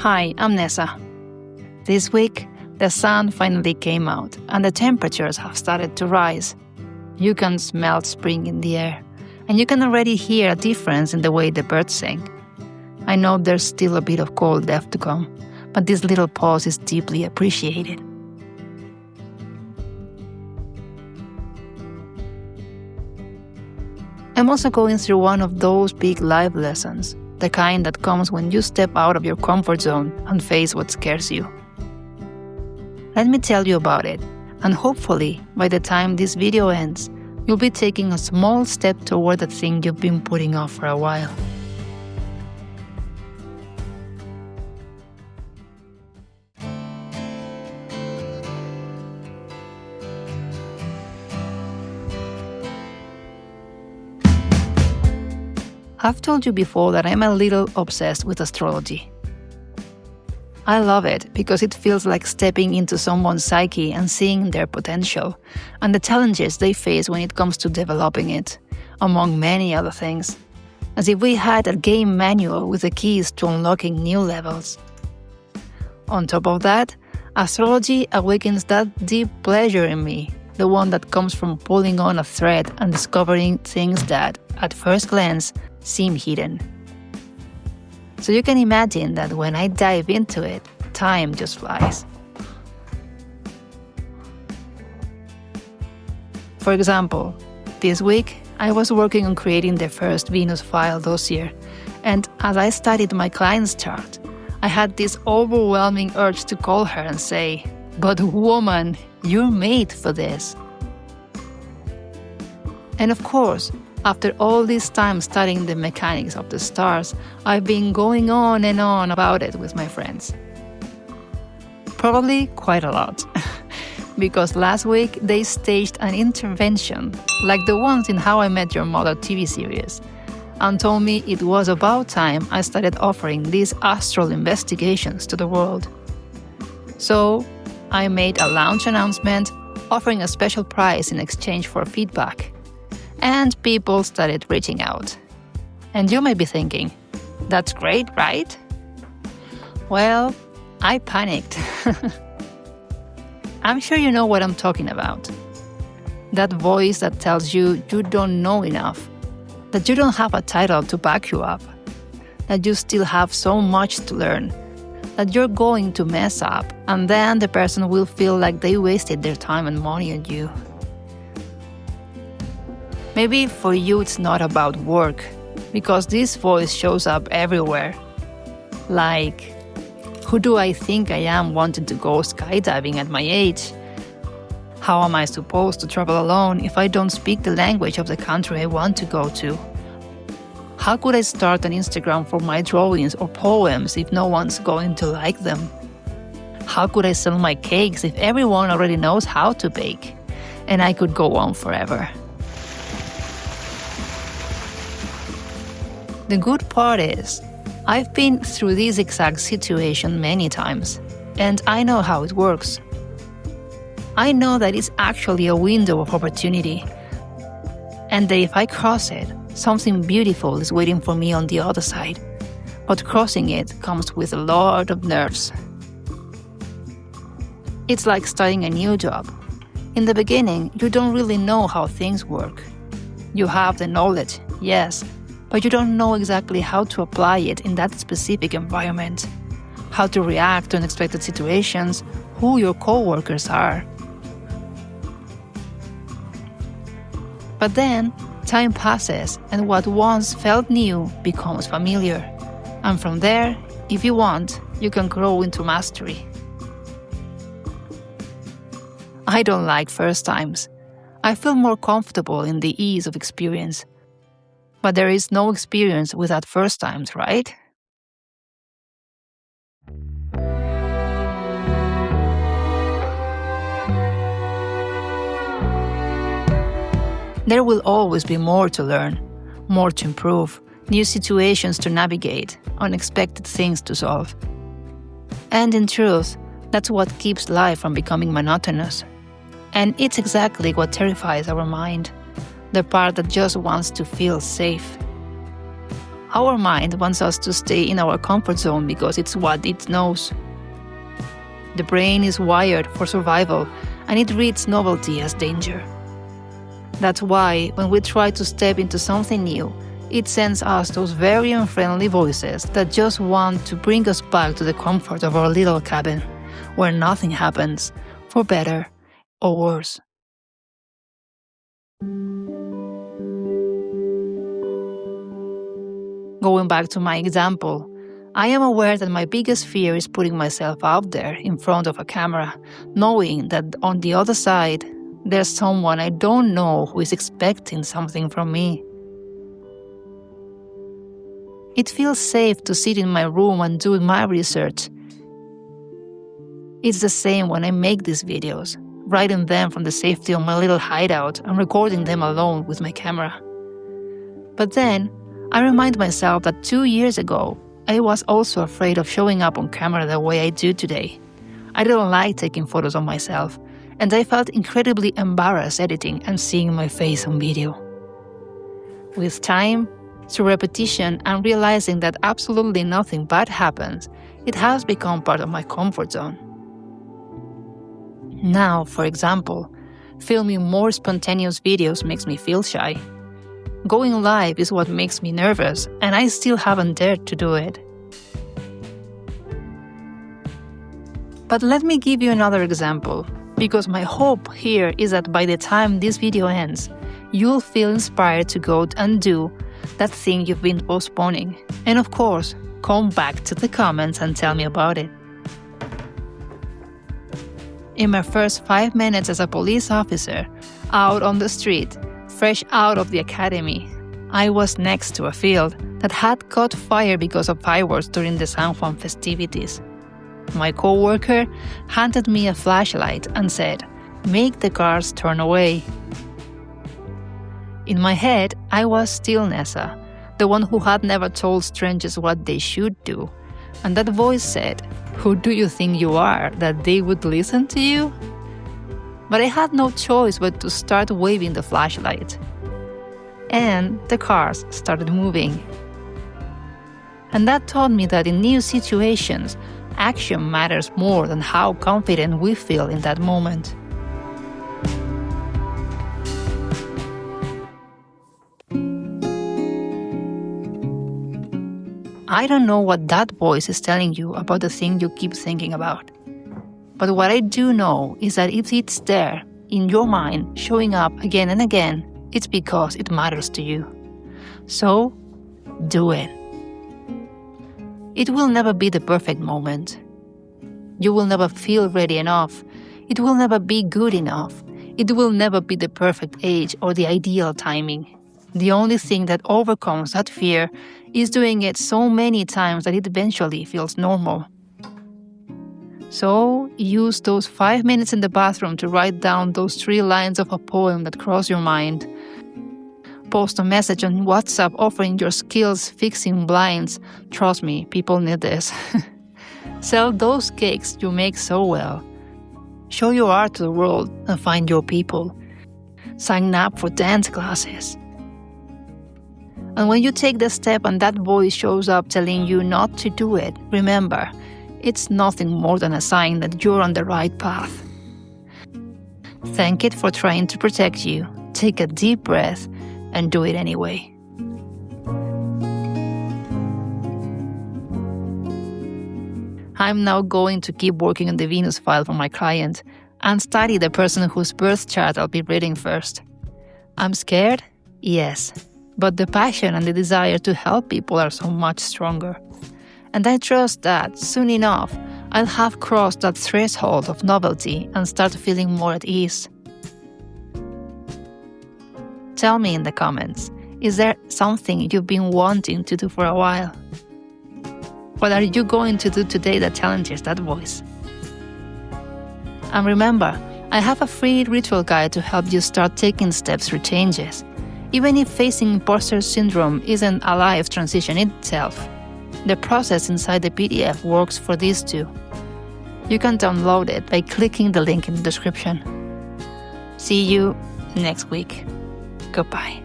Hi, I'm Nessa. This week, the sun finally came out and the temperatures have started to rise. You can smell spring in the air, and you can already hear a difference in the way the birds sing. I know there's still a bit of cold left to come, but this little pause is deeply appreciated. I'm also going through one of those big life lessons, the kind that comes when you step out of your comfort zone and face what scares you. Let me tell you about it, and hopefully, by the time this video ends, you'll be taking a small step toward the thing you've been putting off for a while. I've told you before that I'm a little obsessed with astrology. I love it because it feels like stepping into someone's psyche and seeing their potential, and the challenges they face when it comes to developing it, among many other things. As if we had a game manual with the keys to unlocking new levels. On top of that, astrology awakens that deep pleasure in me, the one that comes from pulling on a thread and discovering things that, at first glance, seem hidden. So you can imagine that when I dive into it, time just flies. For example, this week I was working on creating the first Venus file dossier, and as I studied my client's chart, I had this overwhelming urge to call her and say, "But woman, you're made for this." And of course, after all this time studying the mechanics of the stars, I've been going on and on about it with my friends. Probably quite a lot. Because last week they staged an intervention, like the ones in How I Met Your Mother TV series, and told me it was about time I started offering these astral investigations to the world. So I made a launch announcement offering a special prize in exchange for feedback. And people started reaching out. And you may be thinking, that's great, right? Well, I panicked. I'm sure you know what I'm talking about. That voice that tells you you don't know enough, that you don't have a title to back you up, that you still have so much to learn, that you're going to mess up, and then the person will feel like they wasted their time and money on you. Maybe for you it's not about work, because this voice shows up everywhere. Like, who do I think I am wanting to go skydiving at my age? How am I supposed to travel alone if I don't speak the language of the country I want to go to? How could I start an Instagram for my drawings or poems if no one's going to like them? How could I sell my cakes if everyone already knows how to bake? And I could go on forever. The good part is, I've been through this exact situation many times, and I know how it works. I know that it's actually a window of opportunity, and that if I cross it, something beautiful is waiting for me on the other side. But crossing it comes with a lot of nerves. It's like starting a new job. In the beginning, you don't really know how things work. You have the knowledge, yes, but you don't know exactly how to apply it in that specific environment, how to react to unexpected situations, who your co-workers are. But then, time passes and what once felt new becomes familiar. And from there, if you want, you can grow into mastery. I don't like first times. I feel more comfortable in the ease of experience. But there is no experience without first times, right? There will always be more to learn, more to improve, new situations to navigate, unexpected things to solve. And in truth, that's what keeps life from becoming monotonous. And it's exactly what terrifies our mind, the part that just wants to feel safe. Our mind wants us to stay in our comfort zone because it's what it knows. The brain is wired for survival, and it reads novelty as danger. That's why, when we try to step into something new, it sends us those very unfriendly voices that just want to bring us back to the comfort of our little cabin, where nothing happens, for better or worse. Going back to my example, I am aware that my biggest fear is putting myself out there in front of a camera, knowing that on the other side, there's someone I don't know who is expecting something from me. It feels safe to sit in my room and do my research. It's the same when I make these videos, writing them from the safety of my little hideout and recording them alone with my camera. But then, I remind myself that 2 years ago, I was also afraid of showing up on camera the way I do today. I didn't like taking photos of myself, and I felt incredibly embarrassed editing and seeing my face on video. With time, through repetition and realizing that absolutely nothing bad happens, it has become part of my comfort zone. Now, for example, filming more spontaneous videos makes me feel shy. Going live is what makes me nervous, and I still haven't dared to do it. But let me give you another example, because my hope here is that by the time this video ends, you'll feel inspired to go and do that thing you've been postponing. And of course, come back to the comments and tell me about it. In my first 5 minutes as a police officer, out on the street, fresh out of the academy, I was next to a field that had caught fire because of fireworks during the San Juan festivities. My co-worker handed me a flashlight and said, "Make the cars turn away." In my head, I was still Nessa, the one who had never told strangers what they should do. And that voice said, "Who do you think you are, that they would listen to you?" But I had no choice but to start waving the flashlight. And the cars started moving. And that taught me that in new situations, action matters more than how confident we feel in that moment. I don't know what that voice is telling you about the thing you keep thinking about. But what I do know is that if it's there, in your mind, showing up again and again, it's because it matters to you. So, do it. It will never be the perfect moment. You will never feel ready enough. It will never be good enough. It will never be the perfect age or the ideal timing. The only thing that overcomes that fear is doing it so many times that it eventually feels normal. So, use those 5 minutes in the bathroom to write down those 3 lines of a poem that cross your mind. Post a message on WhatsApp offering your skills fixing blinds. Trust me, people need this. Sell those cakes you make so well. Show your art to the world and find your people. Sign up for dance classes. And when you take the step and that voice shows up telling you not to do it, remember, it's nothing more than a sign that you're on the right path. Thank it for trying to protect you. Take a deep breath and do it anyway. I'm now going to keep working on the Venus file for my client and study the person whose birth chart I'll be reading first. I'm scared? Yes. But the passion and the desire to help people are so much stronger. And I trust that, soon enough, I'll have crossed that threshold of novelty and start feeling more at ease. Tell me in the comments, is there something you've been wanting to do for a while? What are you going to do today that challenges that voice? And remember, I have a free ritual guide to help you start taking steps through changes, even if facing imposter syndrome isn't a life transition itself. The process inside the PDF works for these too. You can download it by clicking the link in the description. See you next week. Goodbye.